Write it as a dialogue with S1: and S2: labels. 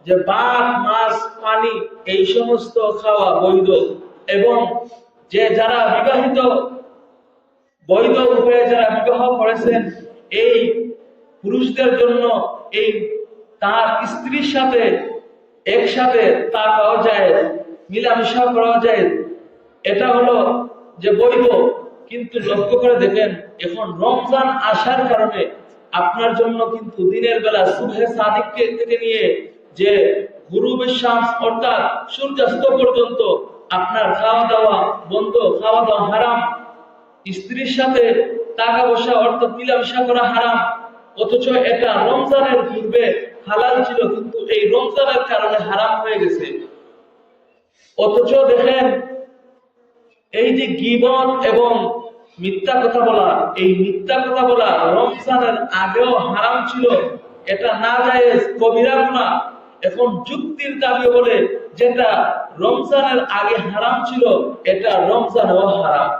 S1: যে ভাত মাছ পানি এই সমস্ত খাওয়া বৈধ, এবং যে যারা বিবাহিত বৈধ রূপে যারা বিবাহ করেছেন এই পুরুষদের জন্য এই তার স্ত্রীর সাথে একসাথে তা পাওয়া যায়, মিলামিশা করা যায়, এটা হলো যে বৈধ। কিন্তু লক্ষ্য করে দেখেন এখন রমজান আসার কারণে আপনার জন্য কিন্তু দিনের বেলা সুবহে সাদিক থেকে নিয়ে যে গুরুবের শামস অর্থাৎ সূর্যাস্ত পর্যন্ত আপনার খাওয়া দাওয়া বন্ধ, খাওয়া দাওয়া হারাম, স্ত্রীর সাথে টাকা পয়সা অর্থাৎ মিলামেশা করা হারাম। অথচ এটা রমজানের পূর্বে হালাল ছিল, কিন্তু এই রমজানের কারণে হারাম হয়ে গেছে। অথচ দেখেন এই যে গীবত এবং মিথ্যা কথা বলা, এই মিথ্যা কথা বলা রমজানের আগেও হারাম ছিল, এটা না জায়েজ কবিরা গুনাহ। এখন যুক্তির দাবি বলে যেটা রমজানের আগে হারাম ছিল এটা রমজানেও হারাম।